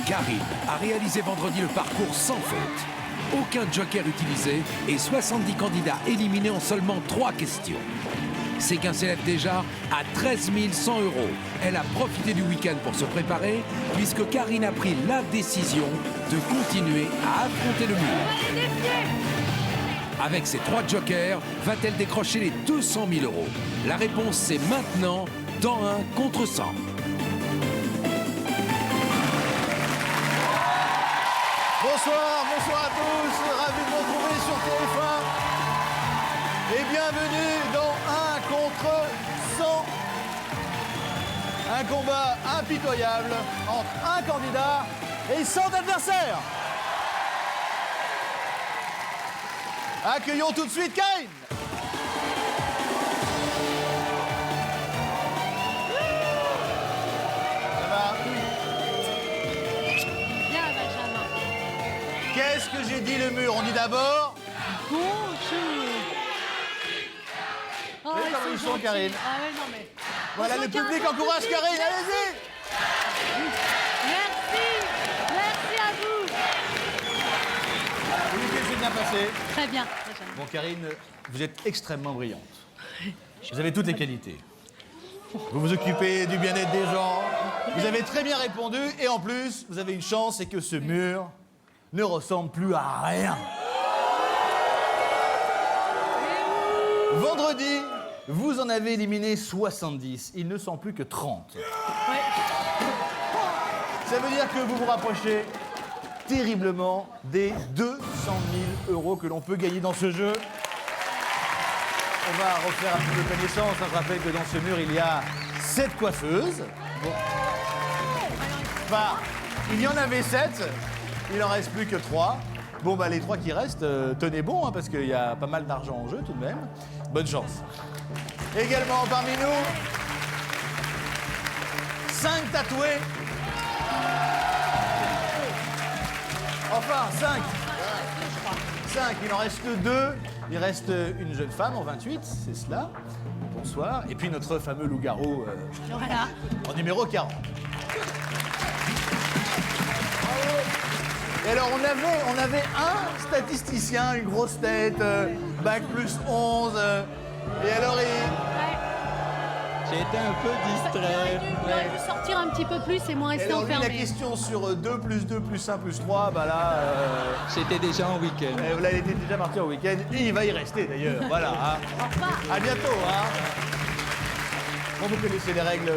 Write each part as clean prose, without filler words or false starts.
Karine a réalisé vendredi le parcours sans faute. Aucun joker utilisé et 70 candidats éliminés en seulement 3 questions. Ses gains s'élèvent déjà à 13 100 €. Elle a profité du week-end pour se préparer puisque Karine a pris la décision de continuer à affronter le mur. Avec ses 3 jokers, va-t-elle décrocher les 200 000 €? La réponse c'est maintenant dans 1 contre 100. Bonsoir à tous, ravi de vous retrouver sur TF1 et bienvenue dans 1 contre 100. Un combat impitoyable entre un candidat et 100 adversaires. Accueillons tout de suite Karine. Ça va? Bien, Benjamin. Qu'est-ce que j'ai dit le mur? On dit d'abord. Bonjour. Oh, Vous voyez comment ils sont, gentils. Karine? Ah ouais, non mais... Voilà, le public encourage Karine, allez-y. Merci. Merci à vous. Le week-end s'est bien passé. Très bien, Benjamin. Bon, Karine, vous êtes extrêmement brillante. Vous avez toutes les qualités. Vous vous occupez du bien-être des gens. Vous avez très bien répondu. Et en plus, vous avez une chance, c'est que ce mur ne ressemble plus à rien. Vendredi, vous en avez éliminé 70. Il ne sont plus que 30. Ouais. Ça veut dire que vous vous rapprochez terriblement des 200 000 € que l'on peut gagner dans ce jeu. On va refaire un petit peu connaissance. Je rappelle que dans ce mur, il y a 7 coiffeuses. Bon. Enfin, il y en avait 7. Il n'en reste plus que 3. Bon, bah, les 3 qui restent, tenez bon, hein, parce qu'il y a pas mal d'argent en jeu tout de même. Bonne chance. Également parmi nous, 5 tatoués. Enfin, 5. 5, il en reste 2. Il reste une jeune femme en 28, c'est cela. Bonsoir. Et puis notre fameux loup-garou Voilà. en numéro 40. Et alors, on avait un statisticien, une grosse tête, bac plus 11. Et alors, J'ai été un peu distrait. Il aurait dû sortir un petit peu plus et moins rester alors lui, la enfermé. question sur 2 plus 2 plus 1 plus 3, bah là, J'étais déjà en week-end. là, il était déjà parti en week-end. Et il va y rester d'ailleurs. Voilà. Hein. Au revoir. À bientôt. Hein. Bon, vous connaissez les règles,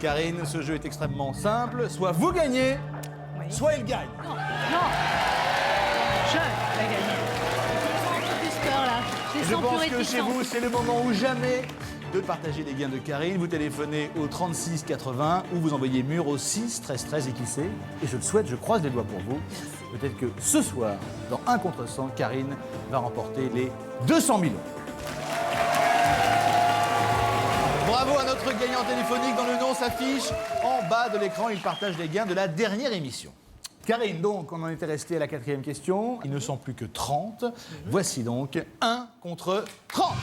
Karine. Ce jeu est extrêmement simple. Soit vous gagnez, soit il gagne. Non, non. Je vais gagner. J'ai un peu plus peur là. Je les Je sens plus pense que chez réticents. vous, c'est le moment ou jamais de partager les gains de Karine. Vous téléphonez au 36 80 ou vous envoyez mur au 6 13 13 et qui sait. Et je le souhaite, je croise les doigts pour vous. Peut-être que ce soir, dans 1 contre 100, Karine va remporter les 200 000 €. Bravo à notre gagnant téléphonique dont le nom s'affiche en bas de l'écran. Il partage les gains de la dernière émission. Karine, donc, on en était resté à la 4e question. Il ne sont plus que 30. Voici donc 1 contre 30.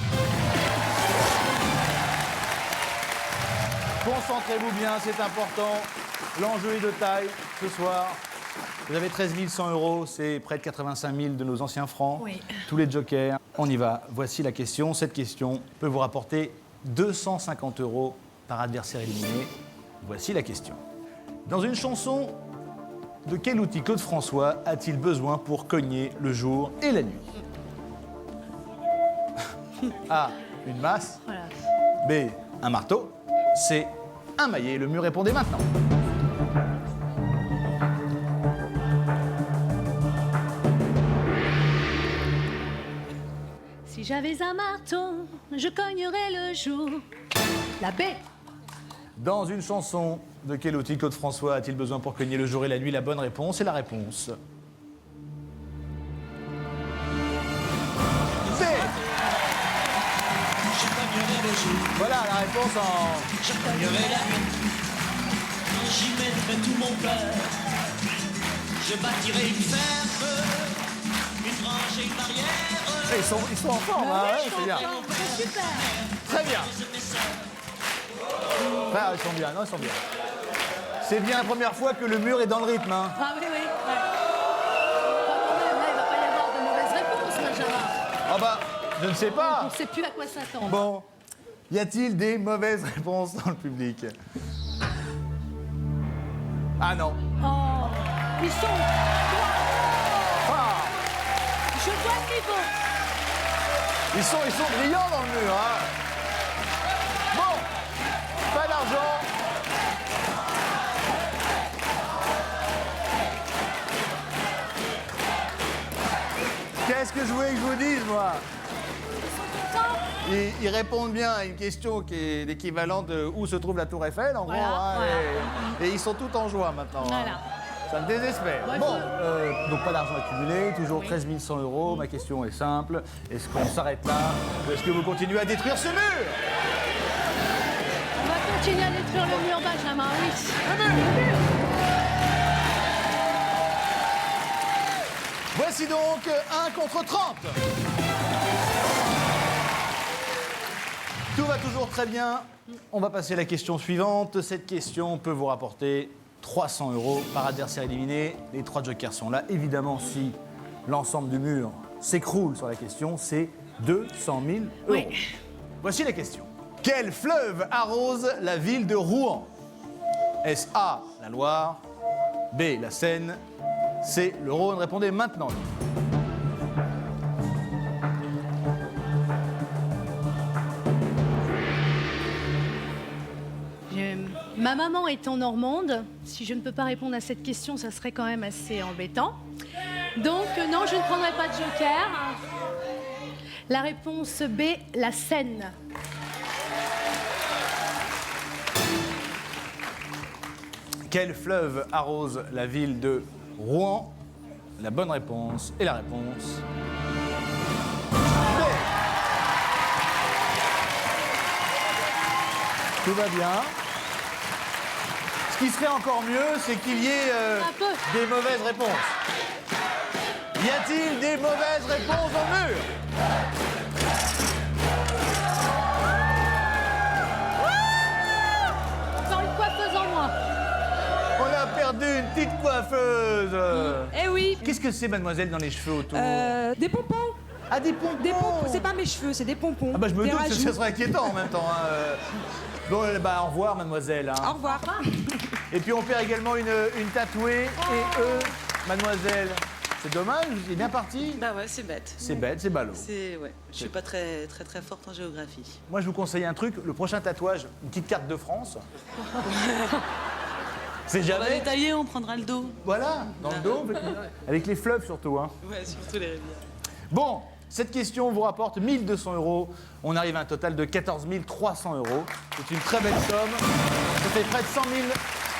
Concentrez-vous bien, c'est important. L'enjeu est de taille ce soir. Vous avez 13 100 €, c'est près de 85 000 de nos anciens francs. Oui. Tous les jokers. On y va. Voici la question. Cette question peut vous rapporter 250 € par adversaire éliminé. Voici la question. Dans une chanson, de quel outil Claude François a-t-il besoin pour cogner le jour et la nuit? A. Une masse. Voilà. B. Un marteau. C. Un maillet. Le mur répondez maintenant. Si j'avais un marteau, je cognerais le jour. La baie. Dans une chanson, de quel outil Claude François a-t-il besoin pour cogner le jour et la nuit? La bonne réponse est la réponse. B. Voilà la réponse en... Je cognerai la nuit, j'y mettrai tout mon cœur. Je bâtirai une ferme, une branche et une barrière. Ils sont en forme, hein, ouais, c'est bien. C'est super. Très bien. Enfin, ils sont bien, non, ils sont bien. C'est bien la première fois que le mur est dans le rythme. Hein. Ah oui, oui. Ouais. Enfin, quand même, là, il va pas y avoir de mauvaises réponses, Benjamin. Ah bah, je ne sais pas. On ne sait plus à quoi s'attendre. Bon, y a-t-il des mauvaises réponses dans le public? Ah non. Oh, ils sont... Ah, Je vois le niveau. ils sont brillants dans le mur. Hein. Bon, pas d'argent. Qu'est-ce que je voulais que je vous dise, moi? Ils répondent bien à une question qui est l'équivalent de où se trouve la Tour Eiffel, en Voilà, gros. Hein, voilà. et ils sont tout en joie maintenant. Hein. Voilà. Ça me désespère. Ouais, Bon, donc pas d'argent accumulé, toujours Oui. 13 100 euros. Ma question est simple. Est-ce qu'on s'arrête là ou est-ce que vous continuez à détruire ce mur? On va continuer à détruire le mur, Benjamin, oui. Voici donc 1 contre 30. Tout va toujours très bien. On va passer à la question suivante. Cette question peut vous rapporter 300 euros par adversaire éliminé. Les 3 jokers sont là. Évidemment, si l'ensemble du mur s'écroule sur la question, c'est 200 000 euros. Oui. Voici la question. Quel fleuve arrose la ville de Rouen? Est-ce A, la Loire, B, la Seine, C, le Rhône? Répondez maintenant. Ma maman étant normande, si je ne peux pas répondre à cette question, ça serait quand même assez embêtant. Donc non, je ne prendrai pas de joker. La réponse B, la Seine. Quel fleuve arrose la ville de Rouen? La bonne réponse est la réponse B. Tout va bien. Ce qui serait encore mieux, c'est qu'il y ait Un peu. des mauvaises réponses. Y a-t-il des mauvaises réponses dans le mur? Encore une coiffeuse en moins. On a perdu une petite coiffeuse. Eh oui, Qu'est-ce que c'est, mademoiselle, dans les cheveux autour? des pompons. Ah, des pompons. Des pompons. C'est pas mes cheveux, c'est des pompons. Ah bah je me Des doute que rajouts. ce serait inquiétant en même temps. Hein. Bon, bah au revoir, mademoiselle. Hein. Au revoir. Et puis on perd également une tatouée et eux, mademoiselle. C'est dommage, vous êtes bien parti. Bah ouais, c'est bête. C'est bête, c'est ballot. C'est ouais. Je suis pas très forte en géographie. Moi, je vous conseille un truc. Le prochain tatouage, une petite carte de France. C'est On va jamais. détailler, on prendra le dos. Voilà, dans le dos, avec les fleuves surtout. Hein. Ouais, surtout les rivières. Bon, cette question vous rapporte 1 200 euros. On arrive à un total de 14 300 euros. C'est une très belle somme. Ça fait près de 100 000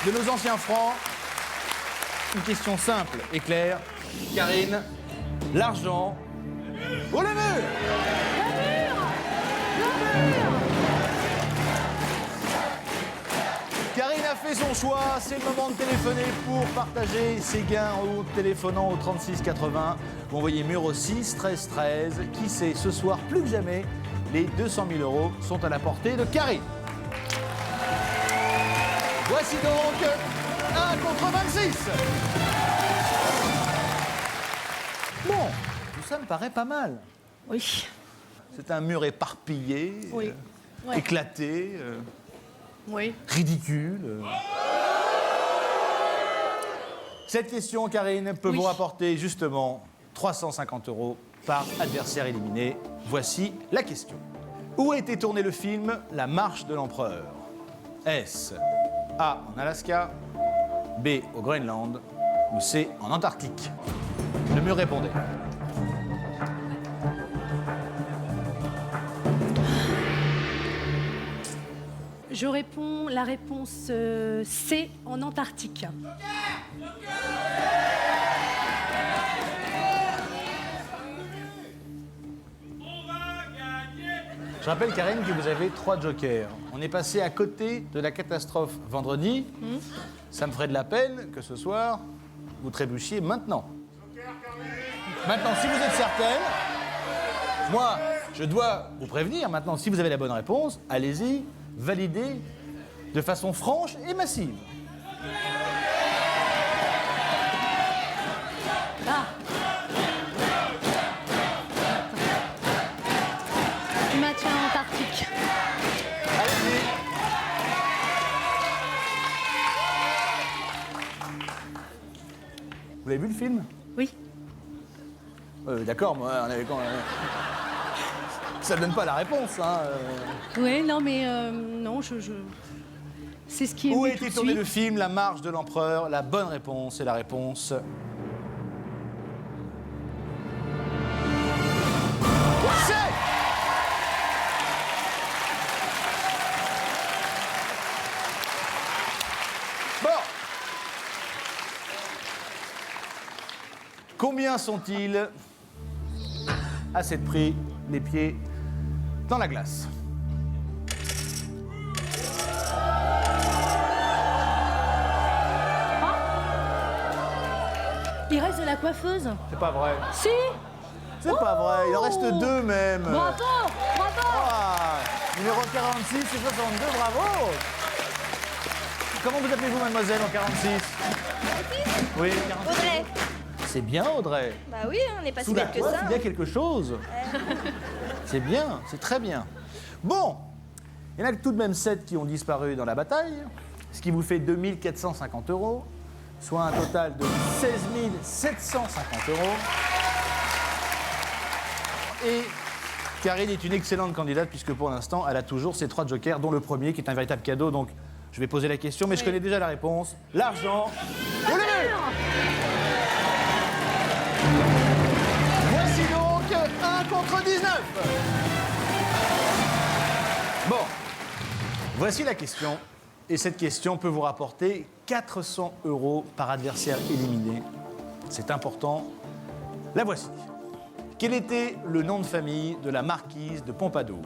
de nos anciens francs. Une question simple et claire. Karine, l'argent pour le mur. Karine a fait son choix, c'est le moment de téléphoner pour partager ses gains en téléphonant au 36 80. Vous envoyez mur au 6 13 13. Qui sait, ce soir, plus que jamais, les 200 000 euros sont à la portée de Karine. Voici donc 1 contre 26. Bon, tout ça me paraît pas mal. Oui. C'est un mur éparpillé, Oui. Ouais. éclaté, Oui. ridicule. Cette question, Karine, peut Oui. vous rapporter justement 350 euros par adversaire éliminé. Voici la question. Où a été tourné le film La Marche de l'Empereur? Est-ce A en Alaska, B au Groenland ou C en Antarctique? Le mur répondait. Je réponds la réponse C, en Antarctique. Je rappelle, Karine, que vous avez 3 jokers. On est passé à côté de la catastrophe vendredi. Ça me ferait de la peine que ce soir, vous trébuchiez maintenant. Maintenant, si vous êtes certaine, moi, je dois vous prévenir. Maintenant, si vous avez la bonne réponse, allez-y, validez de façon franche et massive. Ah. Maintien antarctique. Allez-y. Vous avez vu le film? Oui. D'accord, moi, on avait quand même... Ça ne donne pas la réponse, hein. Oui, non, mais non, c'est ce qui est Où venu a tout été de tourné suite. le film La Marche de l'Empereur? La bonne réponse est la réponse... C'est... Bon. Combien sont-ils à cette prix, les pieds dans la glace? Il reste de la coiffeuse. C'est pas vrai. Si. C'est pas vrai, il en reste Oh. 2 même. Bravo, bravo. Ah, numéro 46 et 62, bravo. Comment vous appelez-vous, mademoiselle, en 46? Oui, 46. Audrey. C'est bien, Audrey. Bah oui, on n'est pas Sous si la bête que coiffe, ça. il y a quelque chose. C'est bien, c'est très bien. Bon, il y en a tout de même 7 qui ont disparu dans la bataille, ce qui vous fait 2 450 €, soit un total de 16 750 €. Et Karine est une excellente candidate puisque pour l'instant, elle a toujours ses 3 jokers, dont le premier qui est un véritable cadeau. Donc, je vais poser la question, mais je connais déjà la réponse. L'argent. Au lever. Voici donc 1 contre 19. Bon, voici la question. Et cette question peut vous rapporter 400 € par adversaire éliminé. C'est important. La voici. Quel était le nom de famille de la marquise de Pompadour?